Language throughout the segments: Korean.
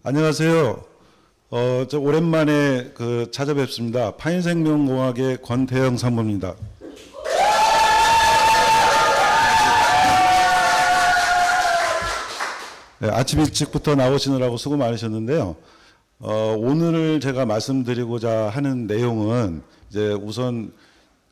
안녕하세요. 저 오랜만에 찾아뵙습니다. 파인생명공학의 권태영 산모입니다. 네, 아침 일찍부터 나오시느라고 수고 많으셨는데요. 오늘 제가 말씀드리고자 하는 내용은 이제 우선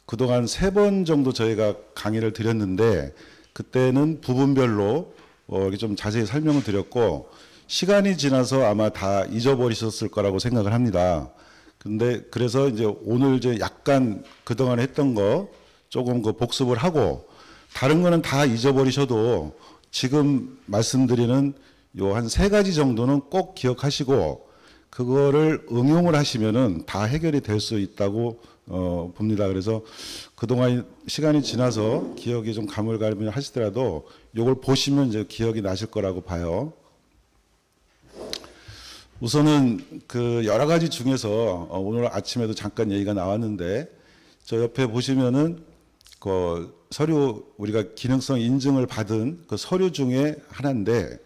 그동안 3번 정도 저희가 강의를 드렸는데 그때는 부분별로 이렇게 좀 자세히 설명을 드렸고 시간이 지나서 아마 다 잊어버리셨을 거라고 생각을 합니다. 근데 그래서 이제 오늘 이제 약간 그동안 했던 거 조금 복습을 하고 다른 거는 다 잊어버리셔도 지금 말씀드리는 요 한 3가지 정도는 꼭 기억하시고 그거를 응용을 하시면은 다 해결이 될 수 있다고 봅니다. 그래서 그동안 시간이 지나서 기억이 좀 가물가물 하시더라도 요걸 보시면 이제 기억이 나실 거라고 봐요. 우선은 여러 가지 중에서 오늘 아침에도 잠깐 얘기가 나왔는데 저 옆에 보시면은 서류 우리가 기능성 인증을 받은 그 서류 중에 하나인데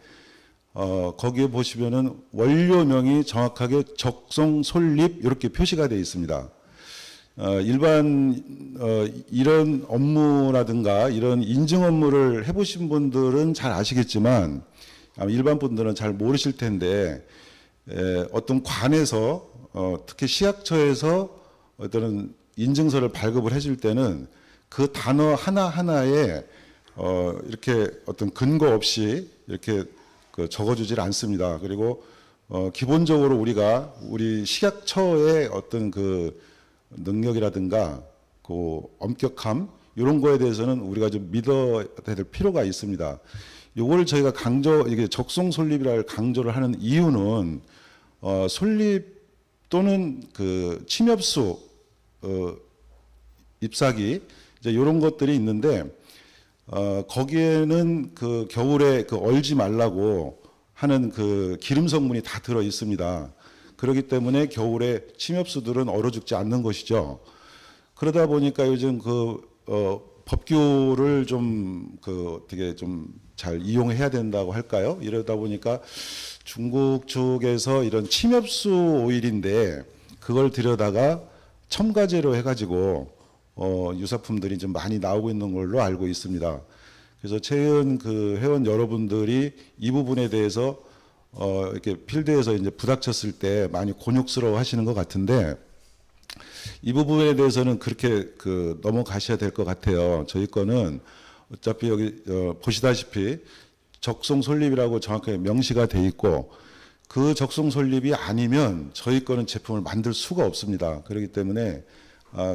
거기에 보시면은 원료명이 정확하게 적송 솔립 이렇게 표시가 되어 있습니다. 일반 이런 업무라든가 이런 인증 업무를 해보신 분들은 잘 아시겠지만 일반 분들은 잘 모르실 텐데 어떤 관에서 특히 시약처에서 어떤 인증서를 발급을 해줄 때는 그 단어 하나하나에 이렇게 어떤 근거 없이 이렇게 적어주질 않습니다. 그리고 기본적으로 우리 식약처의 어떤 능력이라든가 엄격함 이런 거에 대해서는 우리가 좀 믿어야 될 필요가 있습니다. 요걸 저희가 이게 적송 솔립이라고 강조를 하는 이유는 솔립 또는 침엽수 잎사귀 이제 이런 것들이 있는데 거기에는 겨울에 얼지 말라고 하는 기름 성분이 다 들어 있습니다. 그렇기 때문에 겨울에 침엽수들은 얼어 죽지 않는 것이죠. 그러다 보니까 요즘 법규를 좀 어떻게 좀 잘 이용해야 된다고 할까요? 이러다 보니까 중국 쪽에서 이런 침엽수 오일인데 그걸 들여다가 첨가제로 해가지고 유사품들이 좀 많이 나오고 있는 걸로 알고 있습니다. 그래서 최근 회원 여러분들이 이 부분에 대해서 이렇게 필드에서 이제 부닥쳤을 때 많이 곤욕스러워 하시는 것 같은데 이 부분에 대해서는 그렇게 넘어가셔야 될 것 같아요. 저희 거는 어차피 여기 보시다시피 적송 솔립이라고 정확하게 명시가 돼 있고 그 적송 솔립이 아니면 저희 거는 제품을 만들 수가 없습니다. 그렇기 때문에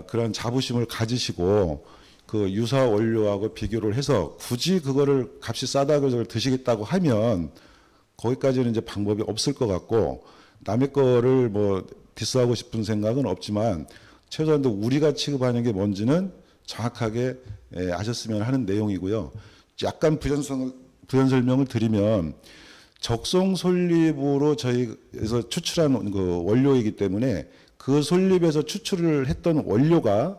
그런 자부심을 가지시고 유사 원료하고 비교를 해서 굳이 그거를 값이 싸다고 그걸 드시겠다고 하면 거기까지는 이제 방법이 없을 것 같고 남의 거를 디스하고 싶은 생각은 없지만 최소한 우리가 취급하는 게 뭔지는 정확하게 아셨으면 하는 내용이고요. 약간 부연 설명을 드리면 적송 솔립으로 저희에서 추출한 원료이기 때문에 그 솔립에서 추출을 했던 원료가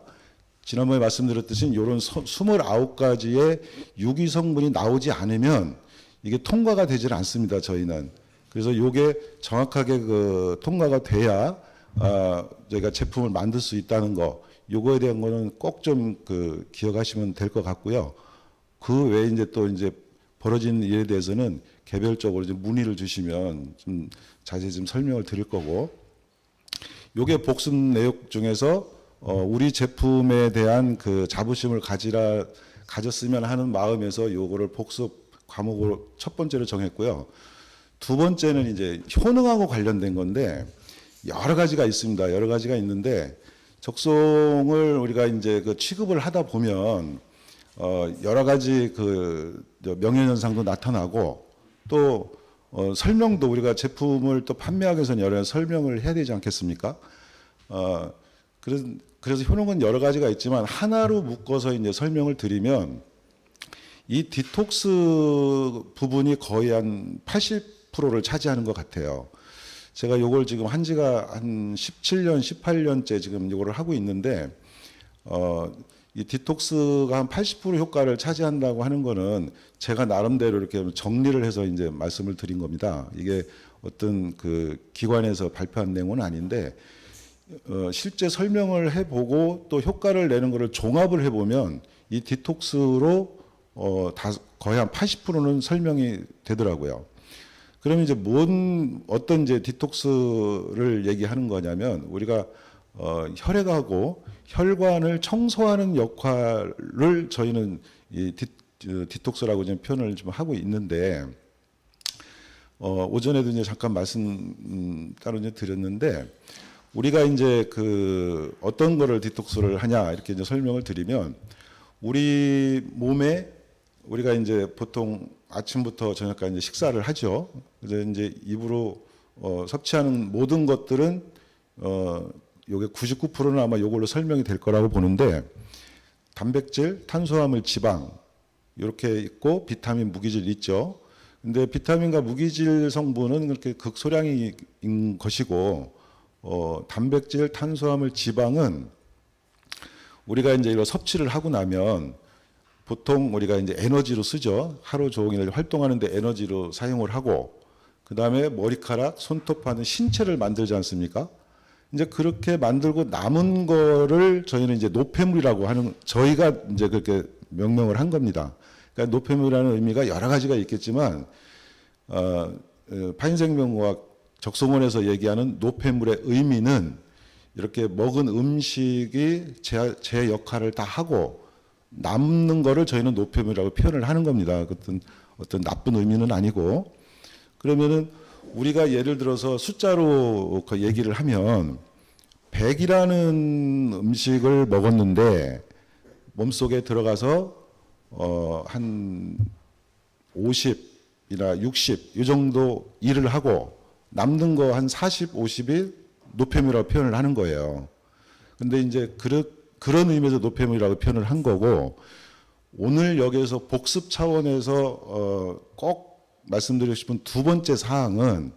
지난번에 말씀드렸듯이 이런 29가지의 유기 성분이 나오지 않으면 이게 통과가 되질 않습니다. 저희는. 그래서 이게 정확하게 통과가 돼야 저희가 제품을 만들 수 있다는 거. 요거에 대한 거는 꼭 좀 기억하시면 될 것 같고요. 그 외에 이제 또 벌어진 일에 대해서는 개별적으로 좀 문의를 주시면 좀 자세히 좀 설명을 드릴 거고. 요게 복습 내용 중에서 우리 제품에 대한 자부심을 가졌으면 하는 마음에서 요거를 복습 과목으로 첫 번째로 정했고요. 두 번째는 이제 효능하고 관련된 건데 여러 가지가 있습니다. 여러 가지가 있는데 적송을 우리가 이제 취급을 하다 보면 여러 가지 명예현상도 나타나고 또 설명도 우리가 제품을 또 판매하기 위해서는 여러 가지 설명을 해야 되지 않겠습니까? 그래서 효능은 여러 가지가 있지만 하나로 묶어서 이제 설명을 드리면 이 디톡스 부분이 거의 한 80%를 차지하는 것 같아요. 제가 요걸 지금 한 지가 한 17년, 18년째 지금 요거를 하고 있는데 이 디톡스가 한 80% 효과를 차지한다고 하는 거는 제가 나름대로 이렇게 정리를 해서 이제 말씀을 드린 겁니다. 이게 어떤 그 기관에서 발표한 내용은 아닌데 실제 설명을 해보고 또 효과를 내는 거를 종합을 해보면 이 디톡스로 다 거의 한 80%는 설명이 되더라고요. 그러면 이제 어떤 이제 디톡스를 얘기하는 거냐면 우리가 혈액하고 혈관을 청소하는 역할을 저희는 이 디톡스라고 지금 표현을 좀 하고 있는데 오전에도 이제 잠깐 말씀 따로 이제 드렸는데 우리가 이제 그 어떤 거를 디톡스를 하냐 이렇게 이제 설명을 드리면 우리 몸에 우리가 이제 보통 아침부터 저녁까지 이제 식사를 하죠. 그래서 이제 입으로 섭취하는 모든 것들은 요게 99%는 아마 요걸로 설명이 될 거라고 보는데 단백질, 탄수화물, 지방 이렇게 있고 비타민, 무기질 있죠. 근데 비타민과 무기질 성분은 그렇게 극소량인 것이고 단백질, 탄수화물, 지방은 우리가 이제 이거 섭취를 하고 나면 보통 우리가 이제 에너지로 쓰죠. 하루 종일 활동하는데 에너지로 사용을 하고 그 다음에 머리카락, 손톱하는 신체를 만들지 않습니까? 이제 그렇게 만들고 남은 거를 저희는 이제 노폐물이라고 하는 저희가 이제 그렇게 명명을 한 겁니다. 그러니까 노폐물이라는 의미가 여러 가지가 있겠지만 파인생명과학 적성원에서 얘기하는 노폐물의 의미는 이렇게 먹은 음식이 제 역할을 다 하고 남는 거를 저희는 노폐물이라고 표현을 하는 겁니다. 어떤 나쁜 의미는 아니고 그러면은 우리가 예를 들어서 숫자로 그 얘기를 하면 100이라는 음식을 먹었는데 몸속에 들어가서 한 50이나 60 이 정도 일을 하고 남는 거 한 40, 50이 노폐물이라고 표현을 하는 거예요. 근데 이제 그런 의미에서 노폐물이라고 표현을 한 거고 오늘 여기에서 복습 차원에서 꼭 말씀드리고 싶은 두 번째 사항은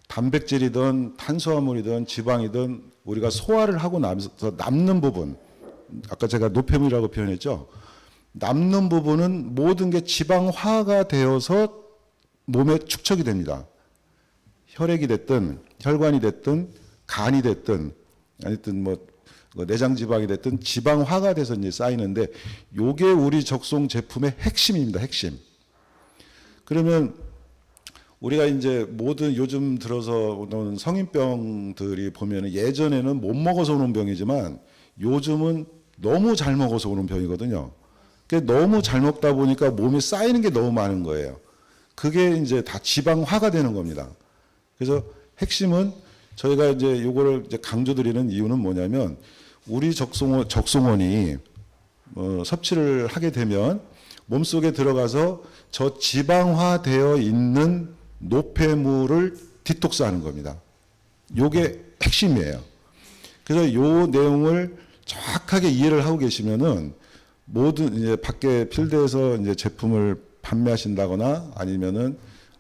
단백질이든 탄수화물이든 지방이든 우리가 소화를 하고 나서 남는 부분 아까 제가 노폐물이라고 표현했죠. 남는 부분은 모든 게 지방화가 되어서 몸에 축적이 됩니다. 혈액이 됐든 혈관이 됐든 간이 됐든 아니든 뭐 내장 지방이 됐든 지방화가 돼서 이제 쌓이는데 요게 우리 적송 제품의 핵심입니다. 핵심. 그러면 우리가 이제 모든 요즘 들어서 오는 성인병들이 보면은 예전에는 못 먹어서 오는 병이지만 요즘은 너무 잘 먹어서 오는 병이거든요. 그러니까 너무 잘 먹다 보니까 몸에 쌓이는 게 너무 많은 거예요. 그게 이제 다 지방화가 되는 겁니다. 그래서 핵심은 저희가 이제 요거를 이제 강조드리는 이유는 뭐냐면 우리 적송원이 섭취를 하게 되면 몸속에 들어가서 저 지방화되어 있는 노폐물을 디톡스하는 겁니다. 요게 핵심이에요. 그래서 요 내용을 정확하게 이해를 하고 계시면은 모든 이제 밖에 필드에서 이제 제품을 판매하신다거나 아니면은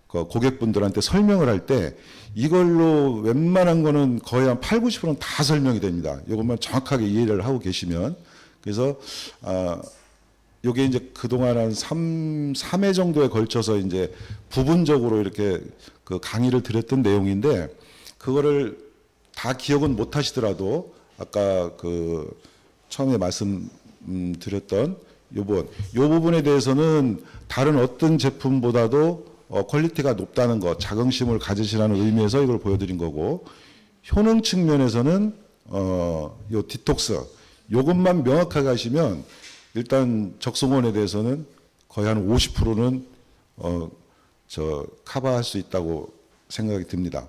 그 고객분들한테 설명을 할 때 이걸로 웬만한 거는 거의 한 8, 90%는 다 설명이 됩니다. 이것만 정확하게 이해를 하고 계시면. 그래서 요게 이제 그동안 한 3회 정도에 걸쳐서 이제 부분적으로 이렇게 그 강의를 드렸던 내용인데 그거를 다 기억은 못 하시더라도 아까 그 처음에 말씀드렸던 요 부분에 대해서는 다른 어떤 제품보다도 퀄리티가 높다는 것, 자긍심을 가지시라는 의미에서 이걸 보여드린 거고 효능 측면에서는 요 디톡스 요것만 명확하게 하시면 일단 적송원에 대해서는 거의 한 50%는 커버할 수 있다고 생각이 듭니다.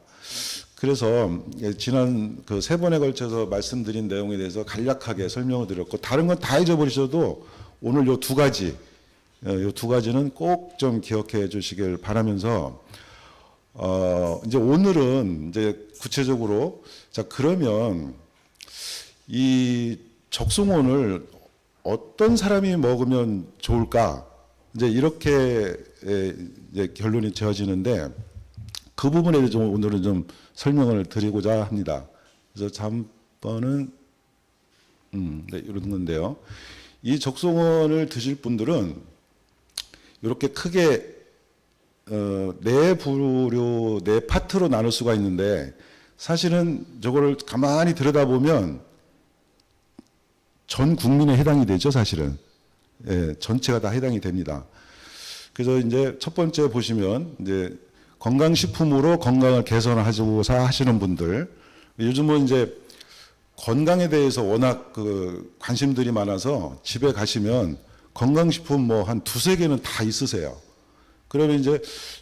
그래서 지난 그 3번에 걸쳐서 말씀드린 내용에 대해서 간략하게 설명을 드렸고 다른 건 다 잊어버리셔도 오늘 요 두 가지 요 두 가지는 꼭 좀 기억해 주시길 바라면서 이제 오늘은 이제 구체적으로 자 그러면 이 적송원을 어떤 사람이 먹으면 좋을까 이제 이렇게 이제 결론이 지어지는데 그 부분에 대해서 오늘은 좀 설명을 드리고자 합니다. 그래서 잠번은 네, 이런 건데요. 이 적송원을 드실 분들은 이렇게 크게 네 부류, 네 파트로 나눌 수가 있는데 사실은 저거를 가만히 들여다보면 전 국민에 해당이 되죠, 사실은. 예, 전체가 다 해당이 됩니다. 그래서 이제 첫 번째 보시면 이제 건강식품으로 건강을 개선하고자 하시는 분들, 요즘은 이제 건강에 대해서 워낙 그 관심들이 많아서 집에 가시면 건강식품 뭐 한 두세 개는 다 있으세요. 그러면 이제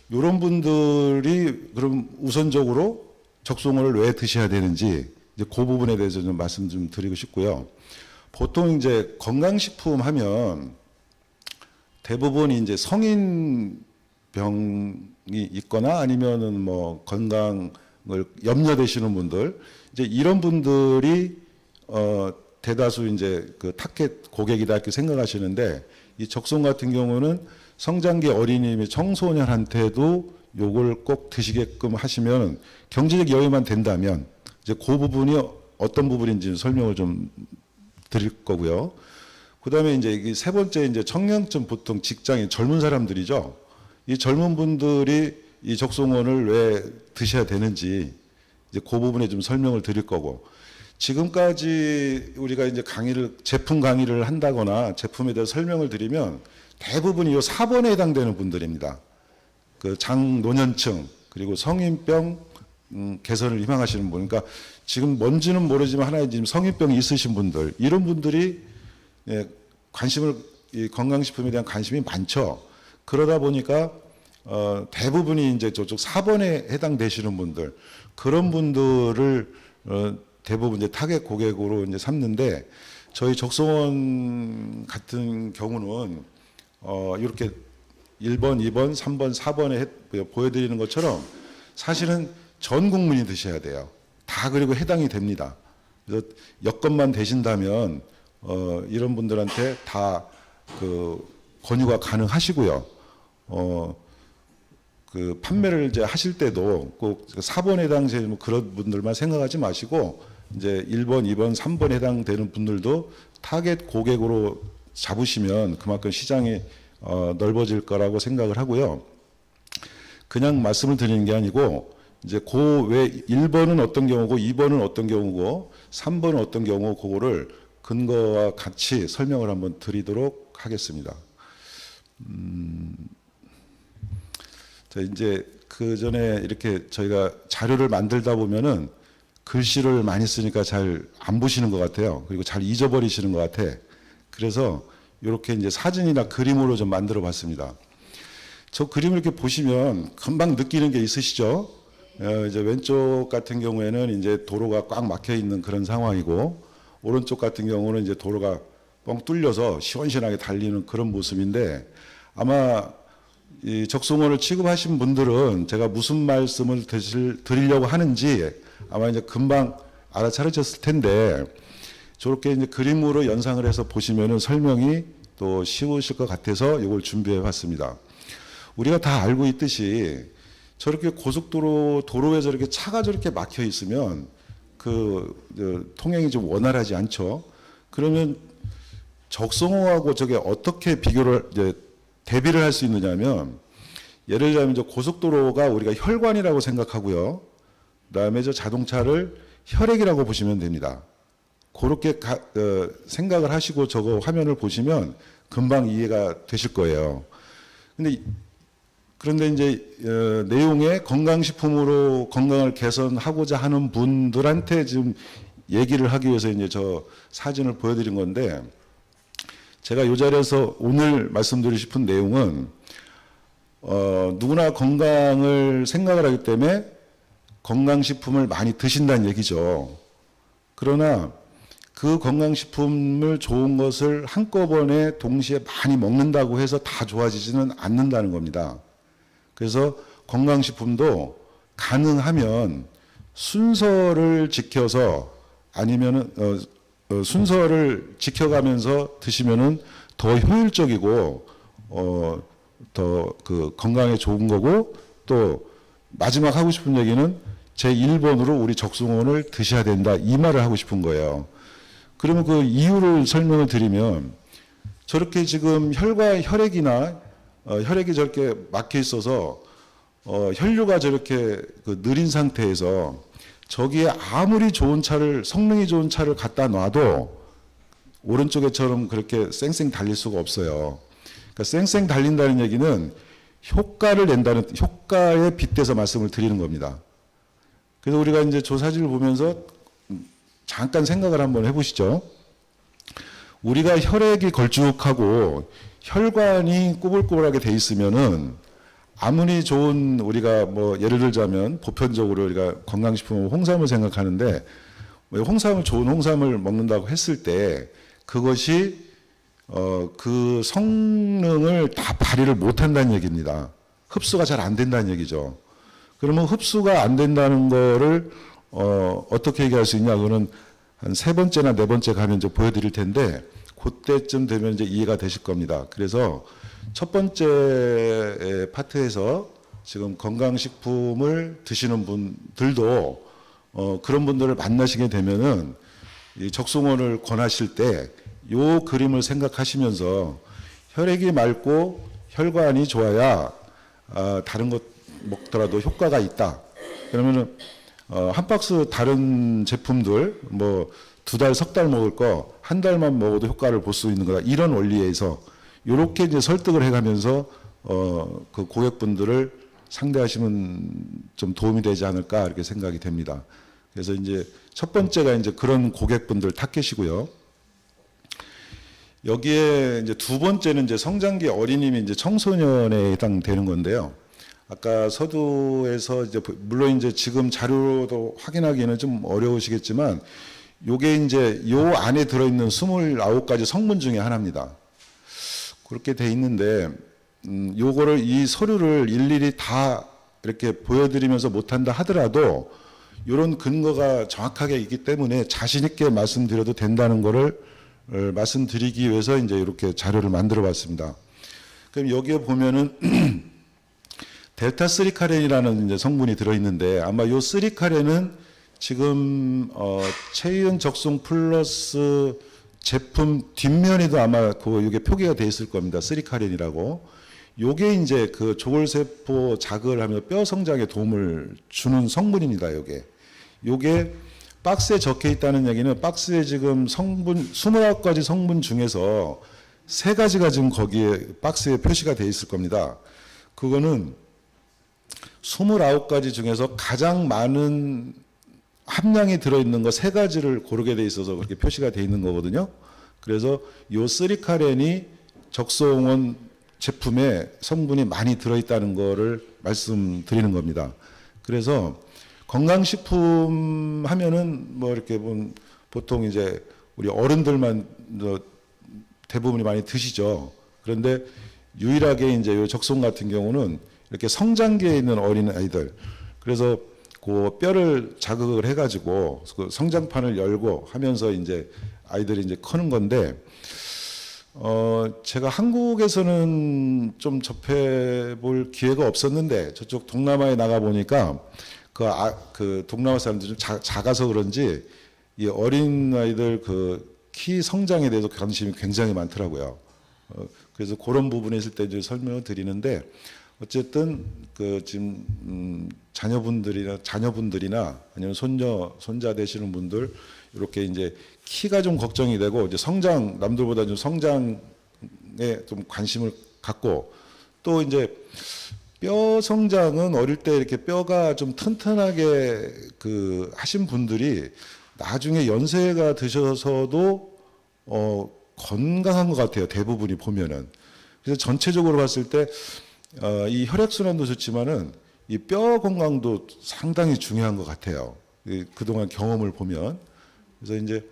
이런 분들이 그럼 우선적으로 적송을 왜 드셔야 되는지 이제 그 부분에 대해서 좀 말씀 좀 드리고 싶고요. 보통 이제 건강식품 하면 대부분 이제 성인 병이 있거나 아니면은 뭐 건강을 염려되시는 분들, 이제 이런 분들이 대다수 이제 그 타겟 고객이다 이렇게 생각하시는데, 이 적송 같은 경우는 성장기 어린이 및 청소년한테도 요걸 꼭 드시게끔 하시면 경제적 여유만 된다면 이제 그 부분이 어떤 부분인지 설명을 좀 드릴 거고요. 그다음에 이제 이 세 번째 이제 청년층, 보통 직장인 젊은 사람들이죠. 이 젊은 분들이 이 적송원을 왜 드셔야 되는지 이제 그 부분에 좀 설명을 드릴 거고, 지금까지 우리가 이제 제품 강의를 한다거나 제품에 대해서 설명을 드리면 대부분 이 4번에 해당되는 분들입니다. 그 장노년층 그리고 성인병 개선을 희망하시는 분, 그러니까 지금 뭔지는 모르지만 하나의 지금 성인병이 있으신 분들, 이런 분들이 이 건강식품에 대한 관심이 많죠. 그러다 보니까 대부분이 이제 저쪽 4번에 해당되시는 분들, 그런 분들을 대부분 이제 타겟 고객으로 이제 삼는데, 저희 적송원 같은 경우는 이렇게 1번, 2번, 3번, 4번에 보여드리는 것처럼 사실은 전 국민이 드셔야 돼요. 다 그리고 해당이 됩니다. 그래서 여건만 되신다면 이런 분들한테 다 그 권유가 가능하시고요. 그 판매를 이제 하실 때도 꼭 4번에 해당되는 그런 분들만 생각하지 마시고 이제 1번, 2번, 3번에 해당되는 분들도 타겟 고객으로 잡으시면 그만큼 시장이 넓어질 거라고 생각을 하고요. 그냥 말씀을 드리는 게 아니고 이제 그 외 1번은 어떤 경우고 2번은 어떤 경우고 3번은 어떤 경우고 그거를 근거와 같이 설명을 한번 드리도록 하겠습니다. 자, 이제 그 전에 이렇게 저희가 자료를 만들다 보면은 글씨를 많이 쓰니까 잘 안 보시는 것 같아요. 그리고 잘 잊어버리시는 것 같아. 그래서 이렇게 이제 사진이나 그림으로 좀 만들어 봤습니다. 저 그림을 이렇게 보시면 금방 느끼는 게 있으시죠? 이제 왼쪽 같은 경우에는 이제 도로가 꽉 막혀 있는 그런 상황이고, 오른쪽 같은 경우는 이제 도로가 뻥 뚫려서 시원시원하게 달리는 그런 모습인데, 아마 이 적송원을 취급하신 분들은 제가 무슨 말씀을 드리려고 하는지 아마 이제 금방 알아차리셨을 텐데, 저렇게 이제 그림으로 연상을 해서 보시면은 설명이 또 쉬우실 것 같아서 이걸 준비해 봤습니다. 우리가 다 알고 있듯이 저렇게 도로에 저렇게 차가 저렇게 막혀 있으면 통행이 좀 원활하지 않죠. 그러면 적송호하고 저게 어떻게 대비를 할 수 있느냐면, 예를 들자면 저 고속도로가 우리가 혈관이라고 생각하고요. 그다음에 저 자동차를 혈액이라고 보시면 됩니다. 그렇게 생각을 하시고 저거 화면을 보시면 금방 이해가 되실 거예요. 그런데 이제 내용에 건강식품으로 건강을 개선하고자 하는 분들한테 지금 얘기를 하기 위해서 이제 저 사진을 보여드린 건데, 제가 이 자리에서 오늘 말씀드리고 싶은 내용은 누구나 건강을 생각을 하기 때문에 건강식품을 많이 드신다는 얘기죠. 그러나 그 건강식품을 좋은 것을 한꺼번에 동시에 많이 먹는다고 해서 다 좋아지지는 않는다는 겁니다. 그래서 건강식품도 가능하면 순서를 지켜서, 아니면은 순서를 지켜가면서 드시면은 더 효율적이고 더 그 건강에 좋은 거고, 또 마지막 하고 싶은 얘기는 제 1번으로 우리 적송원을 드셔야 된다, 이 말을 하고 싶은 거예요. 그러면 그 이유를 설명을 드리면, 저렇게 지금 혈과 혈액이나 혈액이 저렇게 막혀 있어서 혈류가 저렇게 그 느린 상태에서 저기에 아무리 좋은 차를 성능이 좋은 차를 갖다 놔도 오른쪽에처럼 그렇게 쌩쌩 달릴 수가 없어요. 그러니까 쌩쌩 달린다는 얘기는 효과를 낸다는 효과에 빗대서 말씀을 드리는 겁니다. 그래서 우리가 이제 조사지를 보면서 잠깐 생각을 한번 해보시죠. 우리가 혈액이 걸쭉하고 혈관이 꼬불꼬불하게 돼 있으면은 아무리 좋은 우리가 뭐 예를 들자면 보편적으로 우리가 건강식품 홍삼을 생각하는데 홍삼을 좋은 홍삼을 먹는다고 했을 때 그것이 그 성능을 다 발휘를 못한다는 얘기입니다. 흡수가 잘 안 된다는 얘기죠. 그러면 흡수가 안 된다는 거를 어떻게 얘기할 수 있냐? 그거는 한 세 번째나 네 번째 가면 이제 보여드릴 텐데 그때쯤 되면 이제 이해가 되실 겁니다. 그래서 첫 번째 파트에서 지금 건강식품을 드시는 분들도 그런 분들을 만나시게 되면은 이 적송원을 권하실 때 요 그림을 생각하시면서 혈액이 맑고 혈관이 좋아야 다른 것 먹더라도 효과가 있다. 그러면은 한 박스 다른 제품들 뭐 2달, 석 달 먹을 거 한 달만 먹어도 효과를 볼 수 있는 거다. 이런 원리에서 이렇게 이제 설득을 해가면서 그 고객분들을 상대하시면 좀 도움이 되지 않을까 이렇게 생각이 됩니다. 그래서 이제 첫 번째가 이제 그런 고객분들 타겟이고요. 여기에 이제 두 번째는 이제 성장기 어린이면 이제 청소년에 해당되는 건데요. 아까 서두에서 이제 물론 이제 지금 자료도 확인하기는 좀 어려우시겠지만 요게 이제 요 안에 들어있는 29가지 성분 중에 하나입니다. 그렇게 돼 있는데 요거를 이 서류를 일일이 다 이렇게 보여드리면서 못한다 하더라도 이런 근거가 정확하게 있기 때문에 자신 있게 말씀드려도 된다는 거를 말씀드리기 위해서 이제 이렇게 자료를 만들어 봤습니다. 그럼 여기에 보면은 델타 3카렌이라는 이제 성분이 들어 있는데 아마 요 3카렌은 지금 체이은 적송 플러스 제품 뒷면에도 아마 이게 표기가 돼 있을 겁니다. 3카렌이라고. 요게 이제 그 조골세포 자극을 하면서 뼈 성장에 도움을 주는 성분입니다. 요게 박스에 적혀 있다는 얘기는 박스에 지금 성분 29가지 성분 중에서 3가지가 지금 거기에 박스에 표시가 돼 있을 겁니다. 그거는 29가지 중에서 가장 많은 함량이 들어있는 거 3가지를 고르게 돼 있어서 그렇게 표시가 돼 있는 거거든요. 그래서 요 3카렌이 적송원 제품에 성분이 많이 들어있다는 거를 말씀드리는 겁니다. 그래서 건강식품 하면은 뭐 이렇게 보통 이제 우리 어른들만 대부분이 많이 드시죠. 그런데 유일하게 이제 요 적송 같은 경우는 이렇게 성장기에 있는 어린 아이들, 그래서 그 뼈를 자극을 해가지고 그 성장판을 열고 하면서 이제 아이들이 이제 크는 건데, 제가 한국에서는 좀 접해볼 기회가 없었는데 저쪽 동남아에 나가 보니까 그 동남아 사람들이 좀 작아서 그런지 이 어린 아이들 그 키 성장에 대해서 관심이 굉장히 많더라고요. 그래서 그런 부분에 있을 때 이제 설명을 드리는데, 어쨌든 그 지금 자녀분들이나 아니면 손자 되시는 분들 이렇게 이제 키가 좀 걱정이 되고 이제 남들보다 좀 성장에 좀 관심을 갖고, 또 이제 뼈 성장은 어릴 때 이렇게 뼈가 좀 튼튼하게 그 하신 분들이 나중에 연세가 드셔서도 건강한 것 같아요. 대부분이 보면은. 그래서 전체적으로 봤을 때 이 혈액순환도 좋지만은 이 뼈 건강도 상당히 중요한 것 같아요. 그동안 경험을 보면. 그래서 이제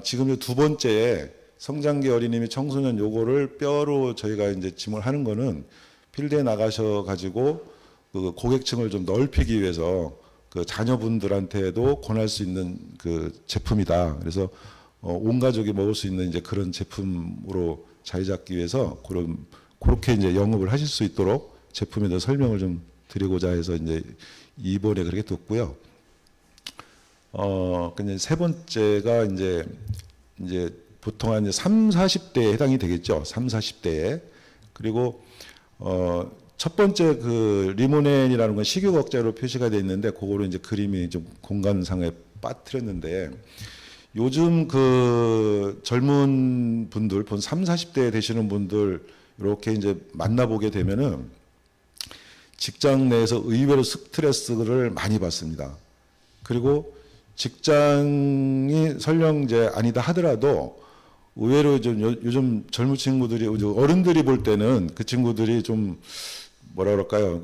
지금 두 번째 성장기 어린이 및 청소년 요거를 뼈로 저희가 이제 짐을 하는 거는 필드에 나가셔 가지고 그 고객층을 좀 넓히기 위해서 그 자녀분들한테도 권할 수 있는 그 제품이다. 그래서 온 가족이 먹을 수 있는 이제 그런 제품으로 자리 잡기 위해서 그렇게 이제 영업을 하실 수 있도록 제품에 대해서 설명을 좀 드리고자 해서 이제 이번에 그렇게 뒀고요. 근데 세 번째가 이제 보통 한 3, 40대에 해당이 되겠죠. 3, 40대에. 그리고 첫 번째 그 리모넨이라는 건 식욕 억제로 표시가 돼 있는데 그거로 이제 그림이 좀 공간상에 빠뜨렸는데 요즘 그 젊은 분들, 본 3, 40대 되시는 분들 이렇게 이제 만나보게 되면은 직장 내에서 의외로 스트레스를 많이 받습니다. 그리고 직장이 설령 이제 아니다 하더라도 의외로 좀 요즘 젊은 친구들이 어른들이 볼 때는 그 친구들이 좀 뭐라 그럴까요?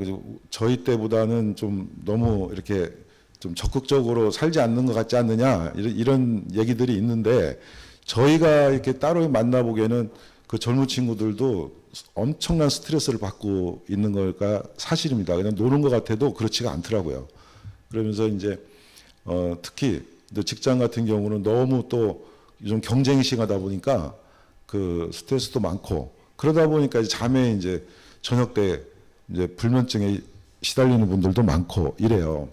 저희 때보다는 좀 너무 이렇게 좀 적극적으로 살지 않는 것 같지 않느냐 이런 얘기들이 있는데 저희가 이렇게 따로 만나보기에는 그 젊은 친구들도 엄청난 스트레스를 받고 있는 걸까 사실입니다. 그냥 노는 것 같아도 그렇지가 않더라고요. 그러면서 이제 특히 직장 같은 경우는 너무 또 요즘 경쟁이 심하다 보니까 그 스트레스도 많고 그러다 보니까 이제 잠에 이제 저녁 때 이제 불면증에 시달리는 분들도 많고 이래요.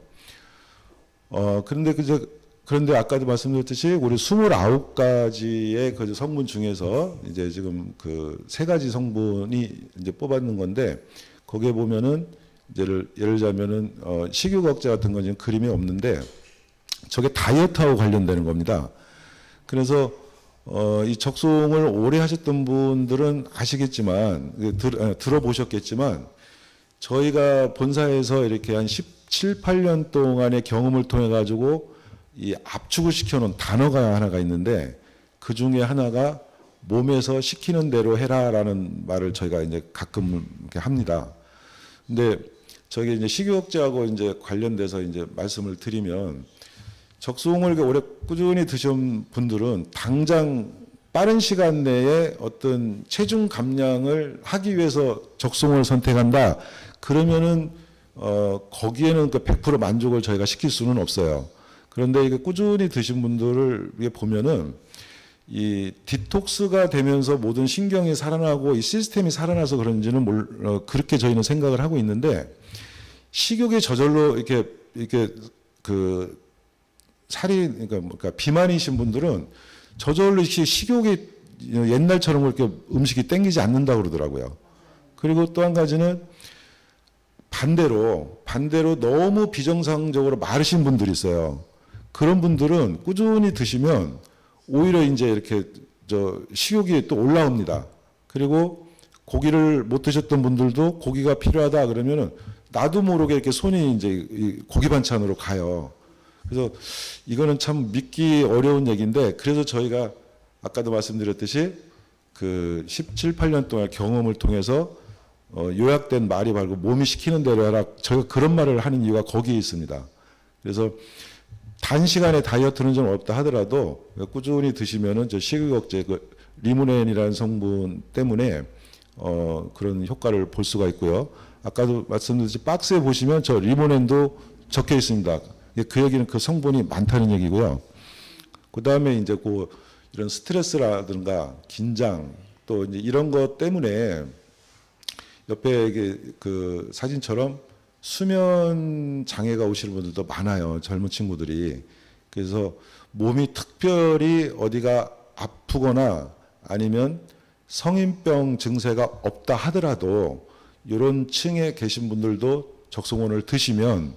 그런데 아까도 말씀드렸듯이 우리 29가지의 그 성분 중에서 이제 지금 그 3가지 성분이 이제 뽑았는 건데 거기에 보면은 예를 들자면은 식욕 억제 같은 건 지금 그림이 없는데 저게 다이어트하고 관련되는 겁니다. 그래서 이 적송을 오래 하셨던 분들은 아시겠지만 들어보셨겠지만 저희가 본사에서 이렇게 한 17, 8년 동안의 경험을 통해 가지고 이 압축을 시켜놓은 단어가 하나가 있는데 그 중에 하나가 몸에서 시키는 대로 해라라는 말을 저희가 이제 가끔 이렇게 합니다. 근데 저게 이제 식욕제하고 이제 관련돼서 이제 말씀을 드리면 적송을 오래 꾸준히 드신 분들은 당장 빠른 시간 내에 어떤 체중 감량을 하기 위해서 적송을 선택한다. 그러면은 거기에는 그 100% 만족을 저희가 시킬 수는 없어요. 그런데 이게 꾸준히 드신 분들을 보면은 이 디톡스가 되면서 모든 신경이 살아나고 이 시스템이 살아나서 그런지는 그렇게 저희는 생각을 하고 있는데 식욕이 저절로 이렇게 그 살이 그러니까 비만이신 분들은 저절로 식욕이 옛날처럼 그렇게 음식이 땡기지 않는다 그러더라고요. 그리고 또 한 가지는 반대로 너무 비정상적으로 마르신 분들이 있어요. 그런 분들은 꾸준히 드시면 오히려 이제 이렇게 식욕이 또 올라옵니다. 그리고 고기를 못 드셨던 분들도 고기가 필요하다 그러면은 나도 모르게 이렇게 손이 이제 고기 반찬으로 가요. 그래서 이거는 참 믿기 어려운 얘기인데 그래서 저희가 아까도 말씀드렸듯이 그 17, 8년 동안 경험을 통해서 요약된 말이 말고 몸이 시키는 대로 해라. 저희가 그런 말을 하는 이유가 거기에 있습니다. 그래서 단시간에 다이어트는 좀 어렵다 하더라도 꾸준히 드시면은 저 식욕 억제 그 리모넨이라는 성분 때문에 그런 효과를 볼 수가 있고요. 아까도 말씀드렸듯이 박스에 보시면 저 리모넨도 적혀 있습니다. 그 얘기는 그 성분이 많다는 얘기고요. 그 다음에 이제 이런 스트레스라든가 긴장 또 이제 이런 것 때문에 옆에 이게 그 사진처럼 수면 장애가 오시는 분들도 많아요. 젊은 친구들이. 그래서 몸이 특별히 어디가 아프거나 아니면 성인병 증세가 없다 하더라도 이런 층에 계신 분들도 적송원을 드시면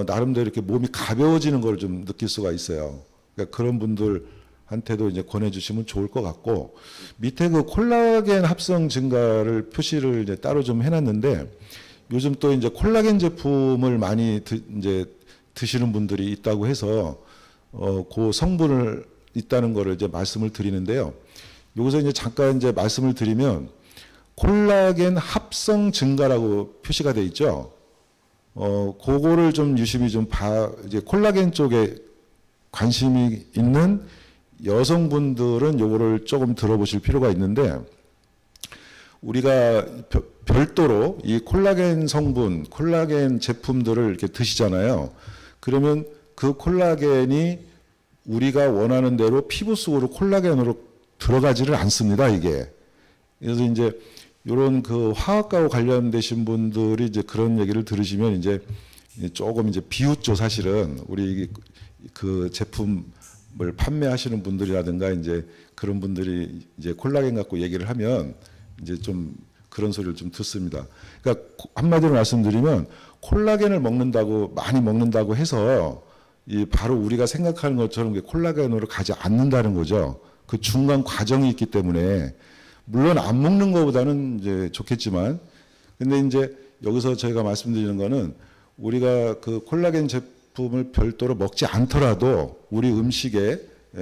나름대로 이렇게 몸이 가벼워지는 걸 좀 느낄 수가 있어요. 그러니까 그런 분들한테도 이제 권해주시면 좋을 것 같고 밑에 그 콜라겐 합성 증가를 표시를 이제 따로 좀 해놨는데 요즘 또 이제 콜라겐 제품을 많이 이제 드시는 분들이 있다고 해서 그 성분을 있다는 거를 이제 말씀을 드리는데요. 여기서 이제 잠깐 이제 말씀을 드리면 콜라겐 합성 증가라고 표시가 돼 있죠. 그거를 좀 유심히 이제 콜라겐 쪽에 관심이 있는 여성분들은 요거를 조금 들어보실 필요가 있는데 우리가 별도로 이 콜라겐 성분, 콜라겐 제품들을 이렇게 드시잖아요. 그러면 그 콜라겐이 우리가 원하는 대로 피부 속으로 콜라겐으로 들어가지를 않습니다, 이게. 그래서 이제 이런 그 화학과와 관련되신 분들이 이제 그런 얘기를 들으시면 이제 조금 이제 비웃죠, 사실은. 우리 그 제품 뭘 판매하시는 분들이라든가 이제 그런 분들이 이제 콜라겐 갖고 얘기를 하면 이제 좀 그런 소리를 좀 듣습니다. 그러니까 한마디로 말씀드리면 콜라겐을 먹는다고 많이 먹는다고 해서 이 바로 우리가 생각하는 것처럼 콜라겐으로 가지 않는다는 거죠. 그 중간 과정이 있기 때문에 물론 안 먹는 것보다는 이제 좋겠지만 근데 이제 여기서 저희가 말씀드리는 거는 우리가 그 콜라겐 제품을 별도로 먹지 않더라도 우리 음식에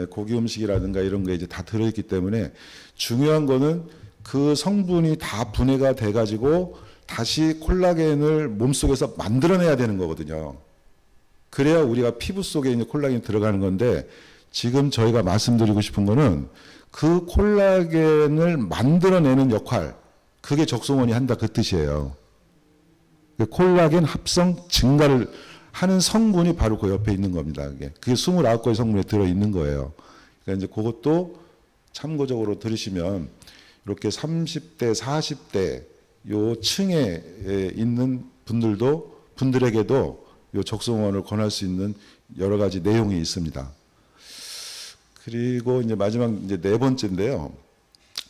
고기 음식이라든가 이런 게 이제 다 들어있기 때문에 중요한 거는 그 성분이 다 분해가 돼 가지고 다시 콜라겐을 몸속에서 만들어내야 되는 거거든요. 그래야 우리가 피부 속에 있는 콜라겐이 들어가는 건데 지금 저희가 말씀드리고 싶은 거는 그 콜라겐을 만들어내는 역할 그게 적송원이 한다 그 뜻이에요. 콜라겐 합성 증가를 하는 성분이 바로 그 옆에 있는 겁니다. 그게 29가지 성분에 들어있는 거예요. 그러니까 이제 그것도 참고적으로 들으시면 이렇게 30대, 40대 요 층에 있는 분들에게도 요 적송원을 권할 수 있는 여러 가지 내용이 있습니다. 그리고 이제 마지막 이제 네 번째인데요.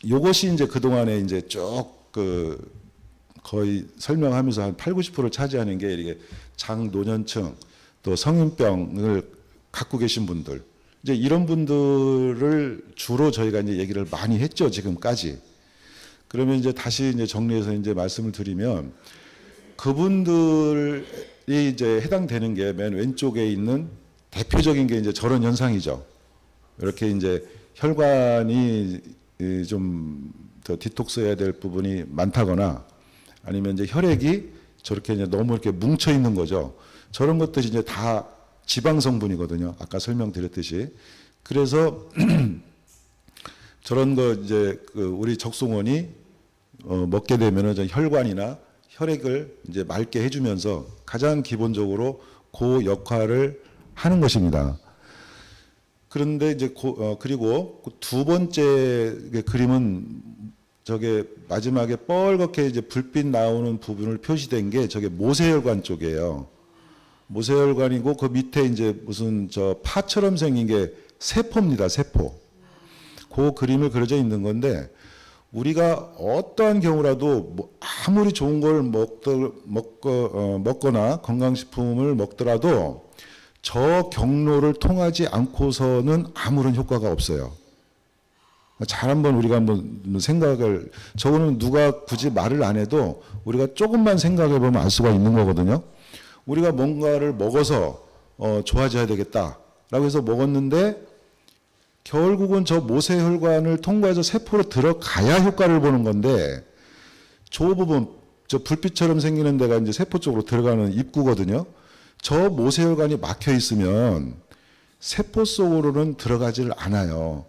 요것이 이제 그동안에 이제 쭉 거의 설명하면서 한 8, 90%를 차지하는 게 이게 장노년층 또 성인병을 갖고 계신 분들 이제 이런 분들을 주로 저희가 이제 얘기를 많이 했죠 지금까지. 그러면 이제 다시 이제 정리해서 이제 말씀을 드리면 그분들이 이제 해당되는 게 맨 왼쪽에 있는 대표적인 게 이제 저런 현상이죠. 이렇게 이제 혈관이 좀 더 디톡스해야 될 부분이 많다거나 아니면 이제 혈액이 저렇게 이제 너무 이렇게 뭉쳐 있는 거죠. 저런 것들이 이제 다 지방 성분이거든요. 아까 설명드렸듯이. 그래서 저런 거 이제 우리 적송원이 먹게 되면은 혈관이나 혈액을 이제 맑게 해주면서 가장 기본적으로 그 역할을 하는 것입니다. 그런데 이제 그리고 두 번째 그림은 저게 마지막에 뻘겋게 이제 불빛 나오는 부분을 표시된 게 저게 모세혈관 쪽이에요. 모세혈관이고 그 밑에 이제 무슨 저 파처럼 생긴 게 세포입니다. 세포. 그 그림을 그려져 있는 건데 우리가 어떠한 경우라도 뭐 아무리 좋은 걸 먹거나 건강식품을 먹더라도 저 경로를 통하지 않고서는 아무런 효과가 없어요. 잘 한번 우리가 한번 생각을 저거는 누가 굳이 말을 안 해도 우리가 조금만 생각해 보면 알 수가 있는 거거든요. 우리가 뭔가를 먹어서 좋아져야 되겠다라고 해서 먹었는데 결국은 저 모세혈관을 통과해서 세포로 들어가야 효과를 보는 건데 저 부분 저 불빛처럼 생기는 데가 이제 세포 쪽으로 들어가는 입구거든요. 저 모세혈관이 막혀 있으면 세포 속으로는 들어가지를 않아요.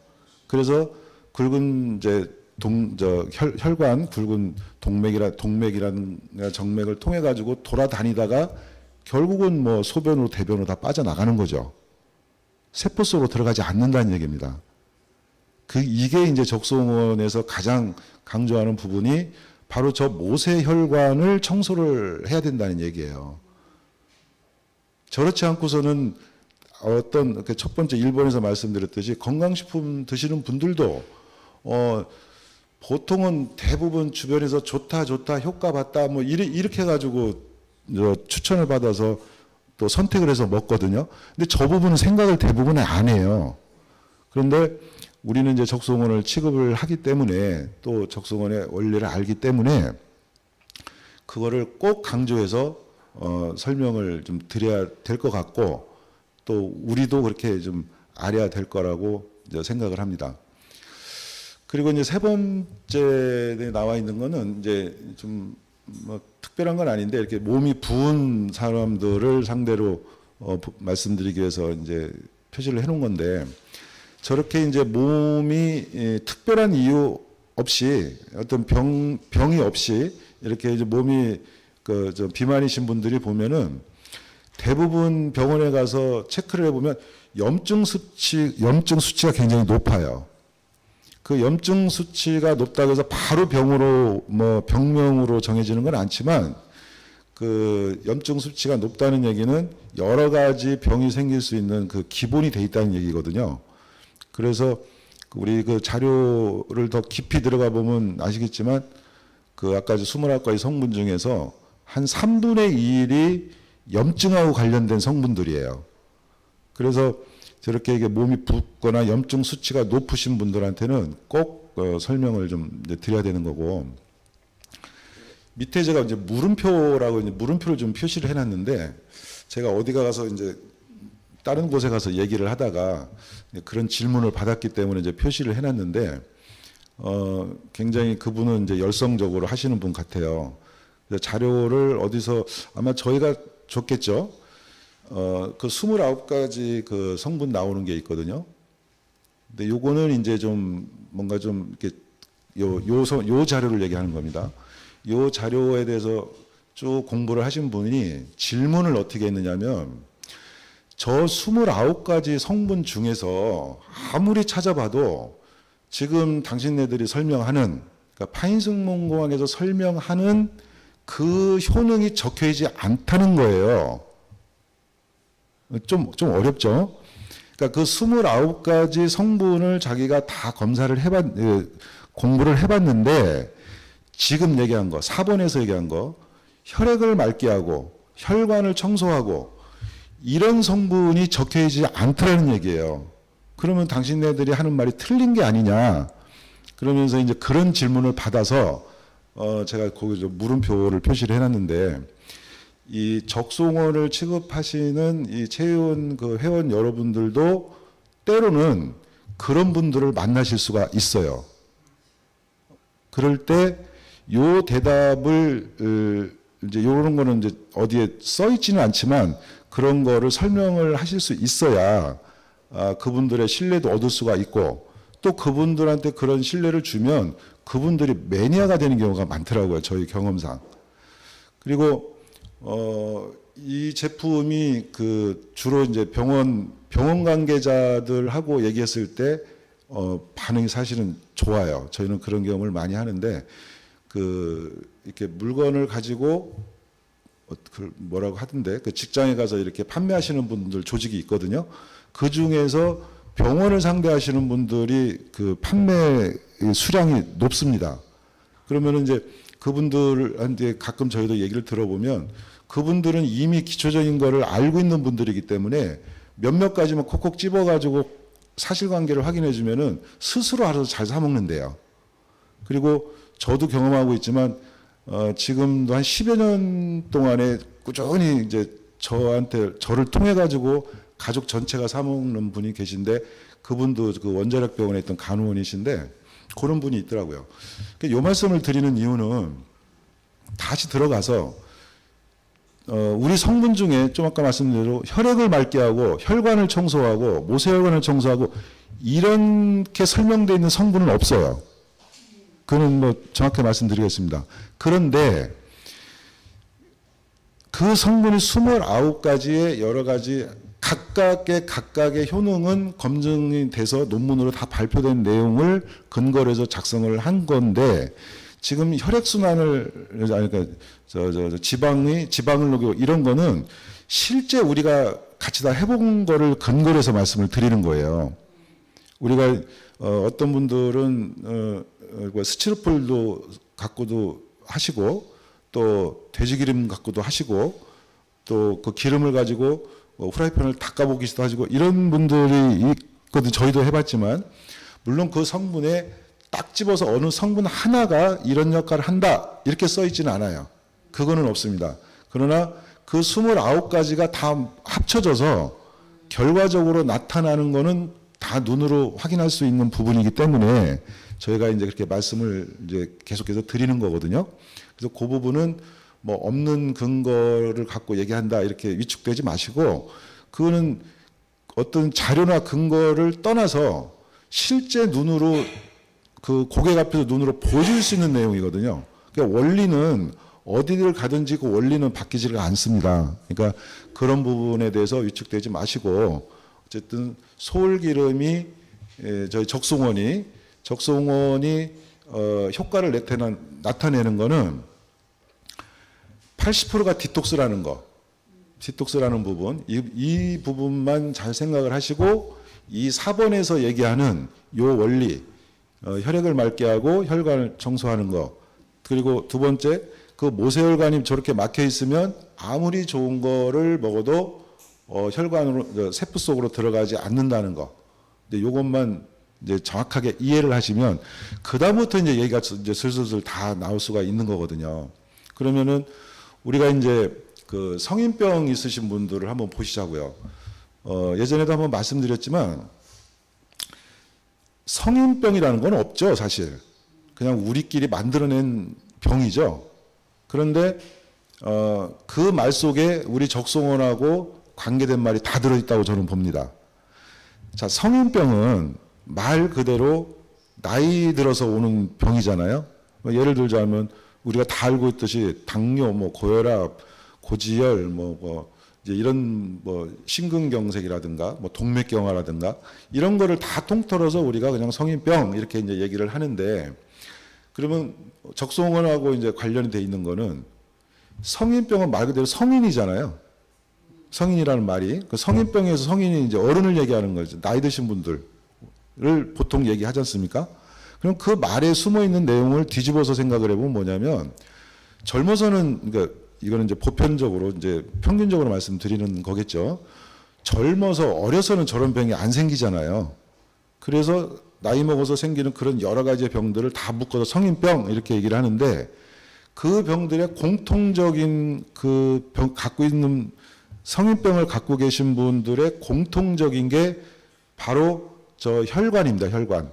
그래서 굵은 이제 혈관, 굵은 동맥이라는 정맥을 통해 가지고 돌아다니다가 결국은 뭐 소변으로 대변으로 다 빠져나가는 거죠. 세포 속으로 들어가지 않는다는 얘기입니다. 이게 이제 적송원에서 가장 강조하는 부분이 바로 저 모세혈관을 청소를 해야 된다는 얘기예요. 저렇지 않고서는 어떤 첫 번째 일본에서 말씀드렸듯이 건강식품 드시는 분들도 보통은 대부분 주변에서 좋다 효과 봤다 뭐 이렇게 해가지고 추천을 받아서 또 선택을 해서 먹거든요. 근데 저 부분은 생각을 대부분 안 해요. 그런데 우리는 이제 적송원을 취급을 하기 때문에 또 적송원의 원리를 알기 때문에 그거를 꼭 강조해서 설명을 좀 드려야 될 것 같고 또 우리도 그렇게 좀 알아야 될 거라고 이제 생각을 합니다. 그리고 이제 세 번째에 나와 있는 거는 이제 좀 뭐 특별한 건 아닌데 이렇게 몸이 부은 사람들을 상대로 말씀드리기 위해서 이제 표시를 해놓은 건데 저렇게 이제 몸이 특별한 이유 없이 어떤 병이 없이 이렇게 이제 몸이 비만이신 분들이 보면은 대부분 병원에 가서 체크를 해보면 염증 수치가 굉장히 높아요. 그 염증 수치가 높다고 해서 바로 병으로 병명으로 정해지는 건 않지만 그 염증 수치가 높다는 얘기는 여러 가지 병이 생길 수 있는 그 기본이 돼 있다는 얘기거든요. 그래서 우리 그 자료를 더 깊이 들어가 보면 아시겠지만 그 아까 29가지 성분 중에서 한 3분의 2이 염증하고 관련된 성분들이에요. 그래서 저렇게 이게 몸이 붓거나 염증 수치가 높으신 분들한테는 꼭 설명을 좀 이제 드려야 되는 거고, 밑에 제가 이제 물음표라고 이제 물음표를 좀 표시를 해놨는데, 제가 어디 가서 이제 다른 곳에 가서 얘기를 하다가 그런 질문을 받았기 때문에 이제 표시를 해놨는데, 굉장히 그분은 이제 열성적으로 하시는 분 같아요. 자료를 어디서 아마 저희가 줬겠죠. 그 29가지 그 성분 나오는 게 있거든요. 근데 요거는 이제 좀 뭔가 좀 이렇게 요 자료를 얘기하는 겁니다. 요 자료에 대해서 쭉 공부를 하신 분이 질문을 어떻게 했느냐면, 저 29가지 성분 중에서 아무리 찾아봐도 지금 당신네들이 설명하는, 그러니까 파인승문공학에서 설명하는 그 효능이 적혀있지 않다는 거예요. 좀 어렵죠? 그러니까 그 29가지 성분을 자기가 다 공부를 해봤는데, 지금 얘기한 거, 4번에서 얘기한 거, 혈액을 맑게 하고, 혈관을 청소하고, 이런 성분이 적혀있지 않다는 얘기예요. 그러면 당신네들이 하는 말이 틀린 게 아니냐. 그러면서 이제 그런 질문을 받아서, 제가 거기서 물음표를 표시를 해놨는데, 이 적송원을 취급하시는 이 체의원 그 회원 여러분들도 때로는 그런 분들을 만나실 수가 있어요. 그럴 때 요 대답을 이제 이런 거는 이제 어디에 써 있지는 않지만 그런 거를 설명을 하실 수 있어야 그분들의 신뢰도 얻을 수가 있고, 또 그분들한테 그런 신뢰를 주면 그분들이 매니아가 되는 경우가 많더라고요, 저희 경험상. 그리고 이 제품이 그 주로 이제 병원 관계자들하고 얘기했을 때 반응이 사실은 좋아요. 저희는 그런 경험을 많이 하는데, 그 이렇게 물건을 가지고 뭐라고 하던데, 그 직장에 가서 이렇게 판매하시는 분들 조직이 있거든요. 그 중에서 병원을 상대하시는 분들이 그 판매 수량이 높습니다. 그러면 이제 그분들한테 가끔 저희도 얘기를 들어보면, 그분들은 이미 기초적인 거를 알고 있는 분들이기 때문에 몇몇 가지만 콕콕 집어가지고 사실관계를 확인해 주면은 스스로 알아서 잘 사먹는데요. 그리고 저도 경험하고 있지만, 지금도 한 10여 년 동안에 꾸준히 이제 저를 통해 가지고 가족 전체가 사먹는 분이 계신데, 그분도 그 원자력 병원에 있던 간호원이신데 그런 분이 있더라고요. 이 말씀을 드리는 이유는, 다시 들어가서 우리 성분 중에 좀 아까 말씀드린 대로 혈액을 맑게 하고 혈관을 청소하고 모세혈관을 청소하고 이렇게 설명되어 있는 성분은 없어요. 그건 뭐 정확히 말씀드리겠습니다. 그런데 그 성분이 29가지의 여러 가지 각각의 효능은 검증이 돼서 논문으로 다 발표된 내용을 근거로 해서 작성을 한 건데, 지금 혈액순환을, 그러니까 지방을 녹이고 이런 거는 실제 우리가 같이 다 해본 거를 근거로 해서 말씀을 드리는 거예요. 우리가 어떤 분들은 스티로폴도 갖고도 하시고, 또 돼지기름 갖고도 하시고, 또 그 기름을 가지고 후라이팬을 닦아보기도 하시고, 이런 분들이 있거든요. 저희도 해봤지만, 물론 그 성분에 딱 집어서 어느 성분 하나가 이런 역할을 한다 이렇게 써 있지는 않아요. 그거는 없습니다. 그러나 그 29가지가 다 합쳐져서 결과적으로 나타나는 거는 다 눈으로 확인할 수 있는 부분이기 때문에 저희가 이제 그렇게 말씀을 이제 계속해서 드리는 거거든요. 그래서 그 부분은 뭐 없는 근거를 갖고 얘기한다 이렇게 위축되지 마시고, 그거는 어떤 자료나 근거를 떠나서 실제 눈으로 그 고객 앞에서 눈으로 보여줄 수 있는 내용이거든요. 그러니까 원리는 어디를 가든지 그 원리는 바뀌지를 않습니다. 그러니까 그런 부분에 대해서 위축되지 마시고, 어쨌든 소울기름이 저희 적송원이 효과를 나타내는 거는 80%가 디톡스라는 거, 디톡스라는 부분, 이 부분만 잘 생각을 하시고 이 4번에서 얘기하는 요 원리, 혈액을 맑게 하고 혈관을 청소하는 거, 그리고 두 번째, 그 모세혈관이 저렇게 막혀 있으면 아무리 좋은 거를 먹어도 혈관으로, 세포 속으로 들어가지 않는다는 거. 근데 요것만 이제 정확하게 이해를 하시면 그다음부터 이제 얘기가 이제 슬슬 다 나올 수가 있는 거거든요. 그러면은 우리가 이제 그 성인병 있으신 분들을 한번 보시자고요. 예전에도 한번 말씀드렸지만 성인병이라는 건 없죠, 사실. 그냥 우리끼리 만들어낸 병이죠. 그런데 그 말 속에 우리 적송원하고 관계된 말이 다 들어있다고 저는 봅니다. 자, 성인병은 말 그대로 나이 들어서 오는 병이잖아요. 예를 들자면 우리가 다 알고 있듯이 당뇨, 뭐 고혈압, 고지혈, 이제 이런 심근경색이라든가 동맥경화라든가 이런 거를 다 통틀어서 우리가 그냥 성인병 이렇게 이제 얘기를 하는데, 그러면 적송원하고 이제 관련이 돼 있는 거는 성인병은 말 그대로 성인이잖아요. 성인이라는 말이 그 성인병에서 성인이 이제 어른을 얘기하는 거죠. 나이 드신 분들을 보통 얘기하지 않습니까? 그럼 그 말에 숨어 있는 내용을 뒤집어서 생각을 해보면 뭐냐면, 젊어서는, 그러니까 이거는 이제 보편적으로 이제 평균적으로 말씀드리는 거겠죠. 젊어서 어려서는 저런 병이 안 생기잖아요. 그래서 나이 먹어서 생기는 그런 여러 가지의 병들을 다 묶어서 성인병 이렇게 얘기를 하는데, 그 병들의 공통적인 그 병 갖고 있는 성인병을 갖고 계신 분들의 공통적인 게 바로 저 혈관입니다. 혈관,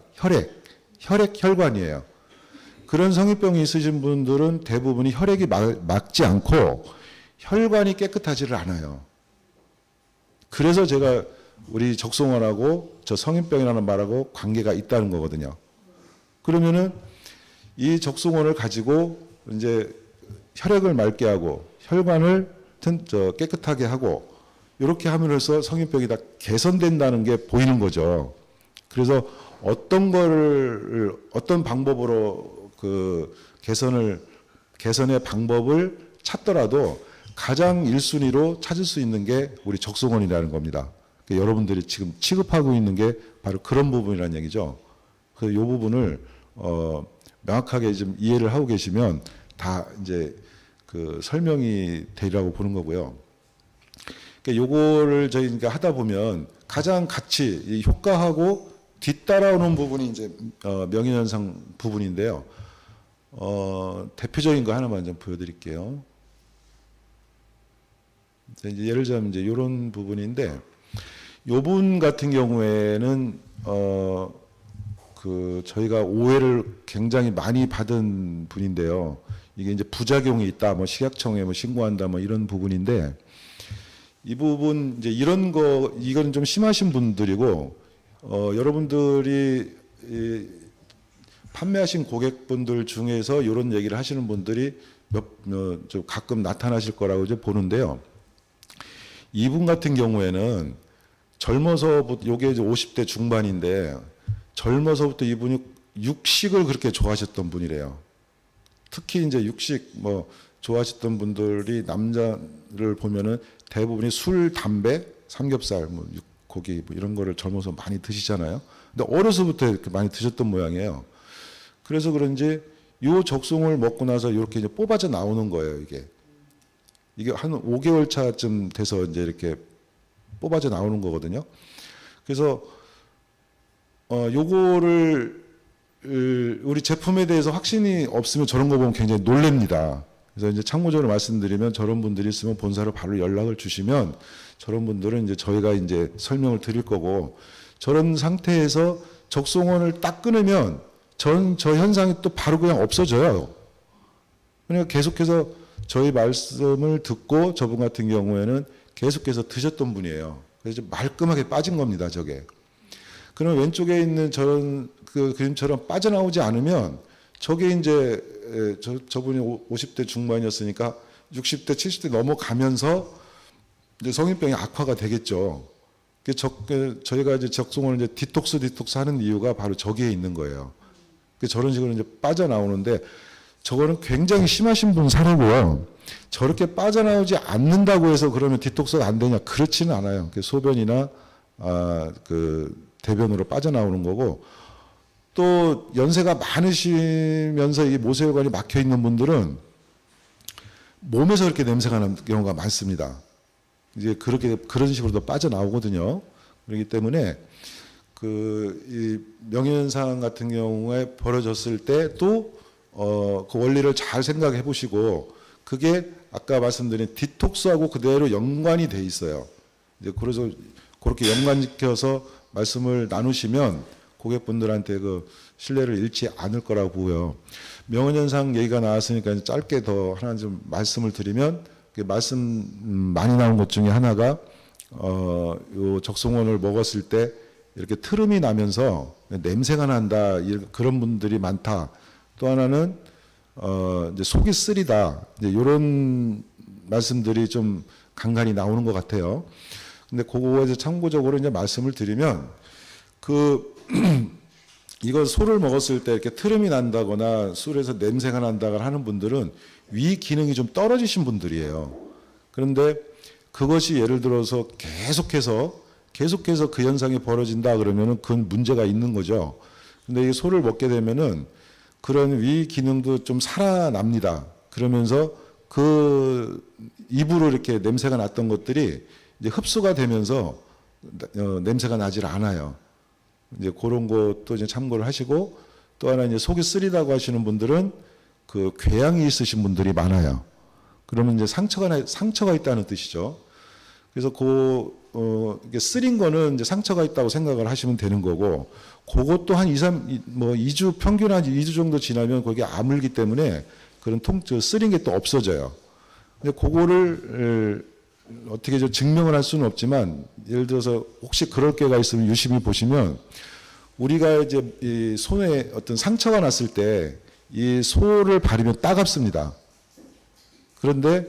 혈액혈관이에요. 그런 성인병이 있으신 분들은 대부분이 혈액이 막지 않고 혈관이 깨끗하지를 않아요. 그래서 제가 우리 적송원하고 저 성인병이라는 말하고 관계가 있다는 거거든요. 그러면은 이 적송원을 가지고 이제 혈액을 맑게 하고 혈관을 깨끗하게 하고 이렇게 함으로써 성인병이 다 개선된다는 게 보이는 거죠. 그래서 어떤 방법으로 그 개선의 방법을 찾더라도 가장 1순위로 찾을 수 있는 게 우리 적송원이라는 겁니다. 그러니까 여러분들이 지금 취급하고 있는 게 바로 그런 부분이라는 얘기죠. 그 요 부분을 명확하게 좀 이해를 하고 계시면 다 이제 그 설명이 되리라고 보는 거고요. 그러니까 요거를 저희가 하다 보면 가장 같이 이 효과하고 뒤따라오는 부분이 이제 명인현상 부분인데요. 대표적인 거 하나만 좀 보여드릴게요. 이제 예를 들자면 이제 이런 부분인데, 요 분 같은 경우에는 그 저희가 오해를 굉장히 많이 받은 분인데요. 이게 이제 부작용이 있다, 식약청에 신고한다, 이런 부분인데, 이 부분 이제 이런 거 이건 좀 심하신 분들이고, 여러분들이 판매하신 고객분들 중에서 이런 얘기를 하시는 분들이 좀 가끔 나타나실 거라고 이제 보는데요. 이분 같은 경우에는 젊어서부터, 요게 이제 50대 중반인데, 젊어서부터 이분이 육식을 그렇게 좋아하셨던 분이래요. 특히 이제 육식 좋아하셨던 분들이 남자를 보면은 대부분이 술, 담배, 삼겹살, 고기 이런 거를 젊어서 많이 드시잖아요. 근데 어려서부터 이렇게 많이 드셨던 모양이에요. 그래서 그런지 요 적송을 먹고 나서 이렇게 이제 뽑아져 나오는 거예요, 이게 한 5개월 차쯤 돼서 이제 이렇게 뽑아져 나오는 거거든요. 그래서 요거를 우리 제품에 대해서 확신이 없으면 저런 거 보면 굉장히 놀랍니다. 그래서 이제 참고적으로 말씀드리면, 저런 분들이 있으면 본사로 바로 연락을 주시면 저런 분들은 이제 저희가 이제 설명을 드릴 거고, 저런 상태에서 적송원을 딱 끊으면 저 현상이 또 바로 그냥 없어져요. 그러니까 계속해서 저희 말씀을 듣고 저분 같은 경우에는 계속해서 드셨던 분이에요. 그래서 말끔하게 빠진 겁니다, 저게. 그럼 왼쪽에 있는 저런 그 그림처럼 빠져나오지 않으면 저게 이제 저분이 50대 중반이었으니까 60대, 70대 넘어가면서 이제 성인병이 악화가 되겠죠. 저희가 이제 적송을 이제 디톡스 하는 이유가 바로 저기에 있는 거예요. 저런 식으로 이제 빠져나오는데, 저거는 굉장히 심하신 분 사례고요. 저렇게 빠져나오지 않는다고 해서 그러면 디톡스가 안 되냐? 그렇지는 않아요. 소변이나 그 대변으로 빠져나오는 거고, 또 연세가 많으시면서 이 모세혈관이 막혀 있는 분들은 몸에서 이렇게 냄새가 나는 경우가 많습니다. 이제 그런 식으로도 빠져나오거든요. 그렇기 때문에 이 명예현상 같은 경우에 벌어졌을 때 또 그 원리를 잘 생각해 보시고, 그게 아까 말씀드린 디톡스하고 그대로 연관이 돼 있어요. 이제 그래서 그렇게 연관시켜서 말씀을 나누시면 고객분들한테 그 신뢰를 잃지 않을 거라고 보고요. 명예현상 얘기가 나왔으니까 이제 짧게 더 하나 좀 말씀을 드리면, 말씀 많이 나온 것 중에 하나가 요 적송원을 먹었을 때 이렇게 트름이 나면서 냄새가 난다, 그런 분들이 많다. 또 하나는 이제 속이 쓰리다. 이제 이런 말씀들이 좀 간간히 나오는 것 같아요. 근데 그거에 이제 참고적으로 이제 말씀을 드리면, 이거 소를 먹었을 때 이렇게 트름이 난다거나 술에서 냄새가 난다거나 하는 분들은 위 기능이 좀 떨어지신 분들이에요. 그런데 그것이 예를 들어서 계속해서 그 현상이 벌어진다 그러면은 그건 문제가 있는 거죠. 근데 이 소를 먹게 되면은 그런 위 기능도 좀 살아납니다. 그러면서 그 입으로 이렇게 냄새가 났던 것들이 이제 흡수가 되면서 냄새가 나질 않아요. 이제 그런 것도 이제 참고를 하시고, 또 하나 이제 속이 쓰리다고 하시는 분들은 그 궤양이 있으신 분들이 많아요. 그러면 이제 상처가 있다는 뜻이죠. 그래서 이게 쓰린 거는 이제 상처가 있다고 생각을 하시면 되는 거고, 그것도 한 2주, 평균 한 2주 정도 지나면 거기에 아물기 때문에 그런 쓰린 게 또 없어져요. 근데 그거를 어떻게 좀 증명을 할 수는 없지만, 예를 들어서 혹시 그럴 게가 있으면 유심히 보시면, 우리가 이제 이 손에 어떤 상처가 났을 때 이 소를 바르면 따갑습니다. 그런데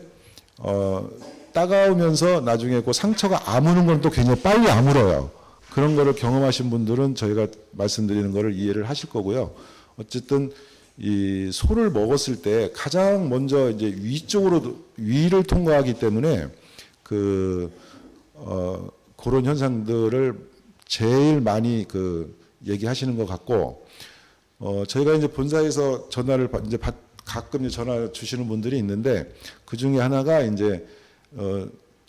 따가우면서 나중에 그 상처가 아무는 건 또 굉장히 빨리 아물어요. 그런 거를 경험하신 분들은 저희가 말씀드리는 거를 이해를 하실 거고요. 어쨌든 이 소를 먹었을 때 가장 먼저 이제 위를 통과하기 때문에 그런 현상들을 제일 많이 얘기하시는 것 같고, 저희가 이제 본사에서 전화를 가끔 전화 주시는 분들이 있는데, 그 중에 하나가 이제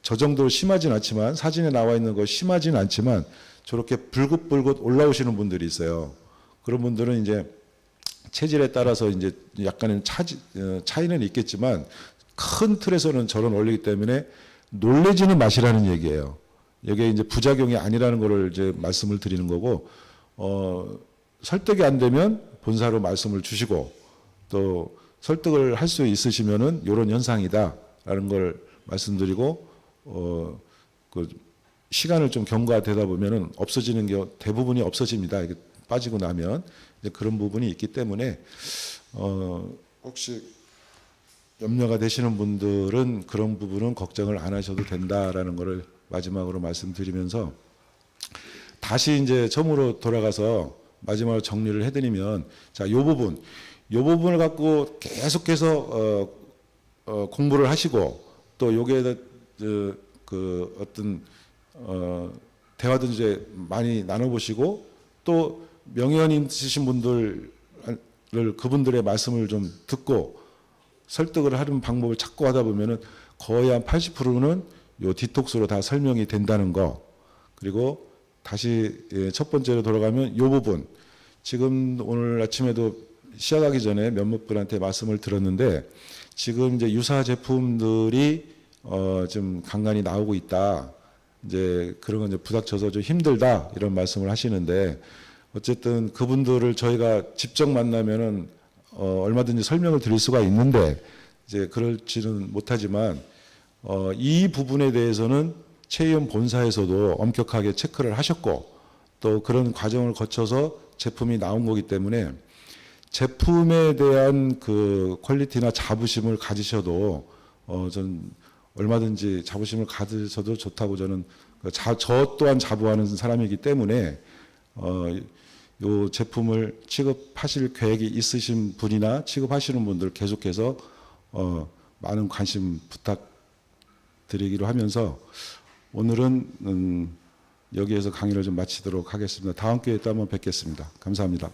저 정도로 심하진 않지만, 사진에 나와 있는 거 심하진 않지만 저렇게 불긋불긋 올라오시는 분들이 있어요. 그런 분들은 이제 체질에 따라서 이제 약간의 차이는 있겠지만 큰 틀에서는 저런 원리이기 때문에 놀래지는 마시라는 얘기예요. 이게 이제 부작용이 아니라는 거를 이제 말씀을 드리는 거고, 설득이 안 되면 본사로 말씀을 주시고, 또 설득을 할 수 있으시면은 이런 현상이다라는 걸 말씀드리고, 시간을 좀 경과되다 보면은 없어지는 게 대부분이 없어집니다. 이게 빠지고 나면 이제 그런 부분이 있기 때문에 혹시 염려가 되시는 분들은 그런 부분은 걱정을 안 하셔도 된다라는 것을 마지막으로 말씀드리면서, 다시 이제 처음으로 돌아가서 마지막으로 정리를 해드리면, 자, 요 부분을 갖고 계속해서 공부를 하시고, 또 요게 어떤 대화도 이제 많이 나눠보시고, 또 명예원 있으신 분들을 그분들의 말씀을 좀 듣고 설득을 하는 방법을 찾고 하다 보면은 거의 한 80%는 요 디톡스로 다 설명이 된다는 거. 그리고 다시 첫 번째로 돌아가면 요 부분, 지금 오늘 아침에도 시작하기 전에 몇몇 분한테 말씀을 들었는데, 지금 이제 유사 제품들이 좀 간간히 나오고 있다. 이제 그런 건 이제 부닥쳐서 좀 힘들다, 이런 말씀을 하시는데, 어쨌든 그분들을 저희가 직접 만나면은 얼마든지 설명을 드릴 수가 있는데, 이제 그럴지는 못하지만 이 부분에 대해서는 체이온 본사에서도 엄격하게 체크를 하셨고, 또 그런 과정을 거쳐서 제품이 나온 거기 때문에 제품에 대한 그 퀄리티나 자부심을 가지셔도 전 얼마든지 자부심을 가지셔도 좋다고 저는 저 또한 자부하는 사람이기 때문에 요 제품을 취급하실 계획이 있으신 분이나 취급하시는 분들 계속해서 많은 관심 부탁드리기로 하면서 오늘은 여기에서 강의를 좀 마치도록 하겠습니다. 다음 기회에 또 한번 뵙겠습니다. 감사합니다.